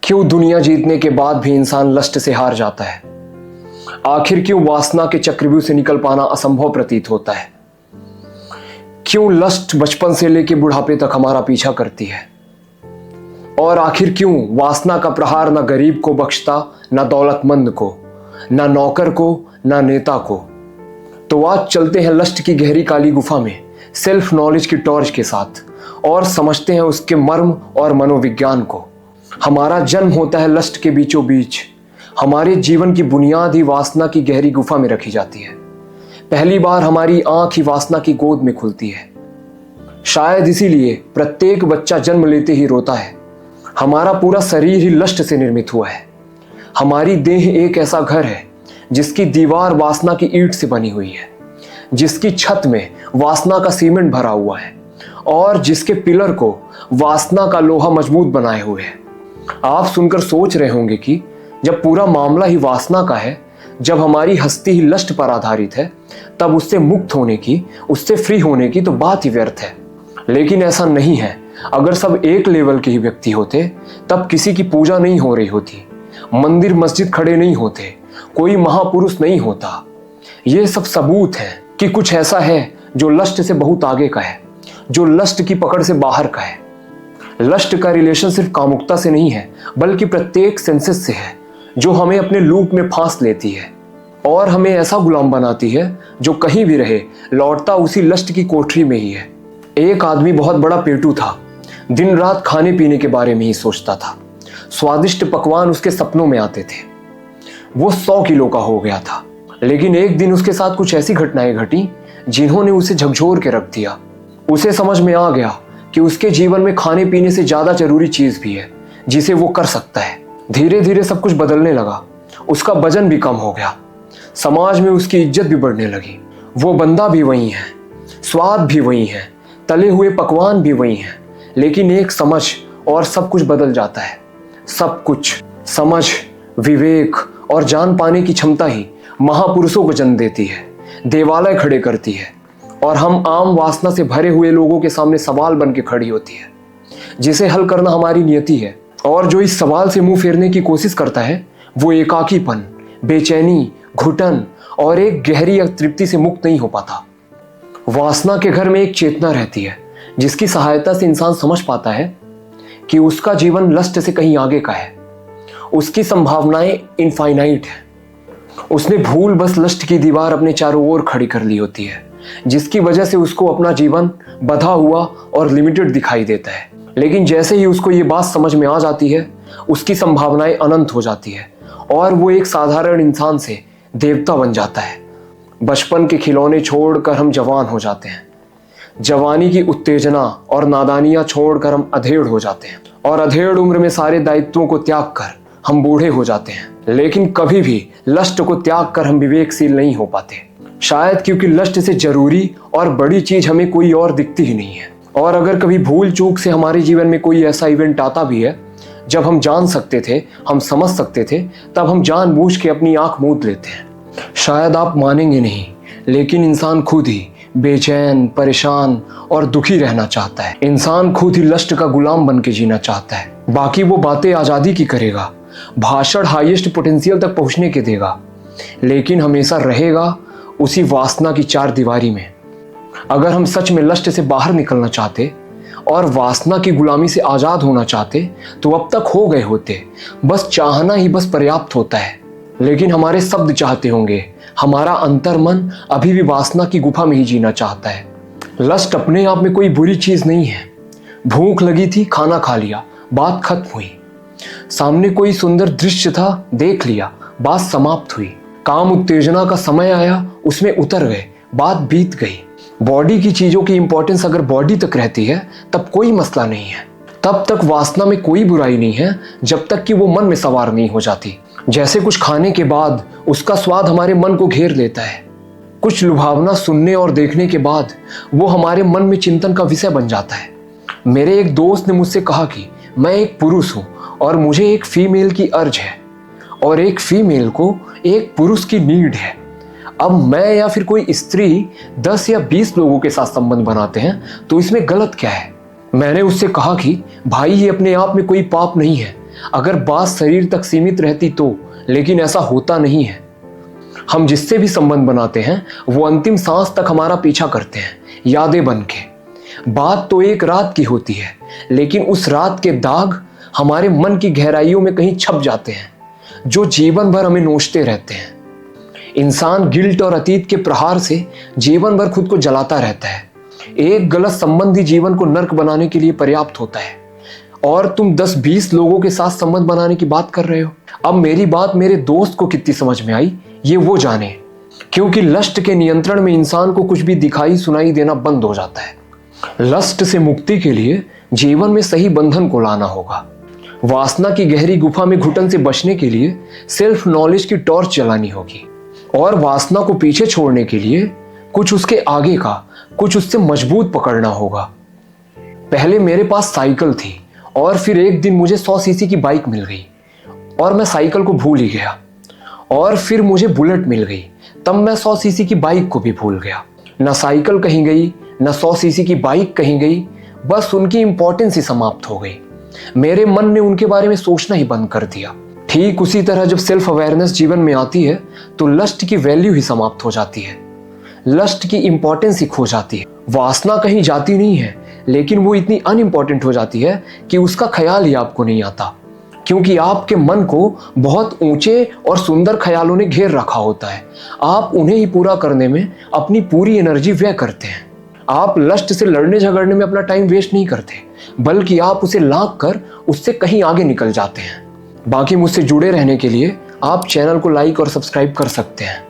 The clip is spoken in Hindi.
क्यों दुनिया जीतने के बाद भी इंसान लस्ट से हार जाता है? आखिर क्यों वासना के चक्रव्यूह से निकल पाना असंभव प्रतीत होता है? क्यों लस्ट बचपन से लेकर बुढ़ापे तक हमारा पीछा करती है? और आखिर क्यों वासना का प्रहार न गरीब को बख्शता, न दौलतमंद को, न नौकर को, न नेता को? तो आज चलते हैं लस्ट की गहरी काली गुफा में सेल्फ नॉलेज की टॉर्च के साथ और समझते हैं उसके मर्म और मनोविज्ञान को। हमारा जन्म होता है लस्ट के बीचों बीच। हमारे जीवन की बुनियाद ही वासना की गहरी गुफा में रखी जाती है। पहली बार हमारी आंख ही वासना की गोद में खुलती है। शायद इसीलिए प्रत्येक बच्चा जन्म लेते ही रोता है। हमारा पूरा शरीर ही लस्ट से निर्मित हुआ है। हमारी देह एक ऐसा घर है जिसकी दीवार वासना की ईंट से बनी हुई है, जिसकी छत में वासना का सीमेंट भरा हुआ है और जिसके पिलर को वासना का लोहा मजबूत बनाए हुए है। आप सुनकर सोच रहे होंगे कि जब पूरा मामला ही वासना का है, जब हमारी हस्ती ही लस्ट पर आधारित है, तब उससे मुक्त होने की, उससे फ्री होने की तो बात ही व्यर्थ है। लेकिन ऐसा नहीं है। अगर सब एक लेवल के ही व्यक्ति होते तब किसी की पूजा नहीं हो रही होती, मंदिर मस्जिद खड़े नहीं होते, कोई महापुरुष नहीं होता। ये सब सबूत है कि कुछ ऐसा है जो लस्ट से बहुत आगे का है, जो लस्ट की पकड़ से बाहर का है। लस्ट का रिलेशन सिर्फ कामुकता से नहीं है, बल्कि प्रत्येक सेंसेस से है, जो हमें अपने लूप में फांस लेती है और हमें ऐसा गुलाम बनाती है जो कहीं भी रहे लौटता उसी लस्ट की कोठरी में ही है। एक आदमी बहुत बड़ा पेटू था, दिन रात खाने पीने के बारे में ही सोचता था। स्वादिष्ट पकवान उसके सपनों में आते थे। वो 100 किलो का हो गया था। लेकिन एक दिन उसके साथ कुछ ऐसी घटनाएं घटी जिन्होंने उसे झकझोर के रख दिया। उसे समझ में आ गया कि उसके जीवन में खाने पीने से ज्यादा जरूरी चीज भी है जिसे वो कर सकता है। धीरे धीरे सब कुछ बदलने लगा। उसका वजन भी कम हो गया, समाज में उसकी इज्जत भी बढ़ने लगी। वो बंदा भी वही है, स्वाद भी वही है, तले हुए पकवान भी वही हैं, लेकिन एक समझ और सब कुछ बदल जाता है। सब कुछ, समझ, विवेक और जान पाने की क्षमता ही महापुरुषों को जन्म देती है, देवालय खड़े करती है और हम आम वासना से भरे हुए लोगों के सामने सवाल बन के खड़ी होती है, जिसे हल करना हमारी नियति है। और जो इस सवाल से मुंह फेरने की कोशिश करता है वो एकाकीपन, बेचैनी, घुटन और एक गहरी तृप्ति से मुक्त नहीं हो पाता। वासना के घर में एक चेतना रहती है जिसकी सहायता से इंसान समझ पाता है कि उसका जीवन लस्ट से कहीं आगे का है। उसकी संभावनाएं इनफाइनाइट है। उसने भूल बस लस्ट की दीवार अपने चारों ओर खड़ी कर ली होती है, जिसकी वजह से उसको अपना जीवन बंधा हुआ और लिमिटेड दिखाई देता है। लेकिन जैसे ही उसको ये बात समझ में आ जाती है, उसकी संभावनाएं अनंत हो जाती है और वो एक साधारण इंसान से देवता बन जाता है। बचपन के खिलौने छोड़कर हम जवान हो जाते हैं। जवानी की उत्तेजना और नादानियां छोड़कर हम अधेड़ हो जाते हैं और अधेड़ उम्र में सारे दायित्वों को त्याग कर हम बूढ़े हो जाते हैं। लेकिन कभी भी लस्ट को त्याग कर हम विवेकशील नहीं हो पाते। शायद क्योंकि लस्ट से जरूरी और बड़ी चीज हमें कोई और दिखती ही नहीं है। और अगर कभी भूल चूक से हमारे जीवन में कोई ऐसा इवेंट आता भी है जब हम जान सकते थे, हम समझ सकते थे, तब हम जानबूझ के अपनी आंख मूंद लेते हैं। शायद आप मानेंगे नहीं, लेकिन इंसान खुद ही बेचैन, परेशान और दुखी रहना चाहता है। इंसान खुद ही लस्ट का गुलाम बन के जीना चाहता है। बाकी वो बातें आजादी की करेगा, भाषण हाईएस्ट पोटेंशियल तक पहुंचने के देगा, लेकिन हमेशा रहेगा उसी वासना की चार दीवारी में। अगर हम सच में लस्ट से बाहर निकलना चाहते और वासना की गुलामी से आजाद होना चाहते तो अब तक हो गए होते। बस चाहना ही बस पर्याप्त होता है। लेकिन हमारे शब्द चाहते होंगे, हमारा अंतर्मन अभी भी वासना की गुफा में ही जीना चाहता है। लस्ट अपने आप में कोई बुरी चीज नहीं है। भूख लगी थी, खाना खा लिया, बात खत्म हुई। सामने कोई सुंदर दृश्य था, देख लिया, बात समाप्त हुई। काम उत्तेजना का समय आया, उसमें उतर गए, बात बीत गई। बॉडी की चीजों की इंपॉर्टेंस अगर बॉडी तक रहती है तब कोई मसला नहीं है। तब तक वासना में कोई बुराई नहीं है, जब तक कि वो मन में सवार नहीं हो जाती। जैसे कुछ खाने के बाद उसका स्वाद हमारे मन को घेर लेता है। कुछ लुभावना सुनने और देखने के बाद वो हमारे मन में चिंतन का विषय बन जाता है। मेरे एक दोस्त ने मुझसे कहा कि मैं एक पुरुष हूं और मुझे एक फीमेल की अर्ज है और एक फीमेल को एक पुरुष की नीड है। अब मैं या फिर कोई स्त्री 10 या 20 लोगों के साथ संबंध बनाते हैं तो इसमें गलत क्या है? मैंने उससे कहा कि भाई ये अपने आप में कोई पाप नहीं है, अगर बात शरीर तक सीमित रहती तो, लेकिन ऐसा होता नहीं है। हम जिससे भी संबंध बनाते हैं वो अंतिम सांस तक हमारा पीछा करते हैं, यादें बन के। बात तो एक रात की होती है, लेकिन उस रात के दाग हमारे मन की गहराइयों में कहीं छप जाते हैं, जो जीवन भर हमें नोचते रहते हैं। इंसान गिल्ट और अतीत के प्रहार से जीवन भर खुद को जलाता रहता है। एक गलत संबंध ही जीवन को नर्क बनाने के लिए पर्याप्त होता है, और तुम 10-20 लोगों के साथ संबंध बनाने की बात कर रहे हो। अब मेरी बात मेरे दोस्त को कितनी समझ में आई ये वो जाने, क्योंकि लस्ट के नियंत्रण में इंसान को कुछ भी दिखाई सुनाई देना बंद हो जाता है। लस्ट से मुक्ति के लिए जीवन में सही बंधन को लाना होगा। वासना की गहरी गुफा में घुटन से बचने के लिए सेल्फ नॉलेज की टॉर्च जलानी होगी, और वासना को पीछे छोड़ने के लिए कुछ उसके आगे का, कुछ उससे मजबूत पकड़ना होगा। पहले मेरे पास साइकिल थी, और फिर एक दिन मुझे 100 सीसी की बाइक मिल गई और मैं साइकिल को भूल ही गया। और फिर मुझे बुलेट मिल गई, तब मैं 100 सीसी की बाइक को भी भूल गया। ना साइकिल कहीं गई, ना 100 सीसी की बाइक कहीं गई, बस उनकी इंपॉर्टेंस ही समाप्त हो गई। मेरे मन ने उनके बारे में सोचना ही बंद कर दिया। ठीक उसी तरह जब सेल्फ अवेयरनेस जीवन में आती है तो लस्ट की वैल्यू ही समाप्त हो जाती है, लस्ट की इंपॉर्टेंस ही खो जाती है। वासना कहीं जाती नहीं है, लेकिन वो इतनी अनइम्पॉर्टेंट हो जाती है कि उसका ख्याल ही आपको नहीं आता, क्योंकि आपके मन को बहुत ऊंचे और सुंदर ख्यालों ने घेर रखा होता है। आप उन्हें ही पूरा करने में अपनी पूरी एनर्जी व्यय करते हैं। आप लस्ट से लड़ने झगड़ने में अपना टाइम वेस्ट नहीं करते, बल्कि आप उसे लांघ कर उससे कहीं आगे निकल जाते हैं। बाकी मुझसे जुड़े रहने के लिए आप चैनल को लाइक और सब्सक्राइब कर सकते हैं।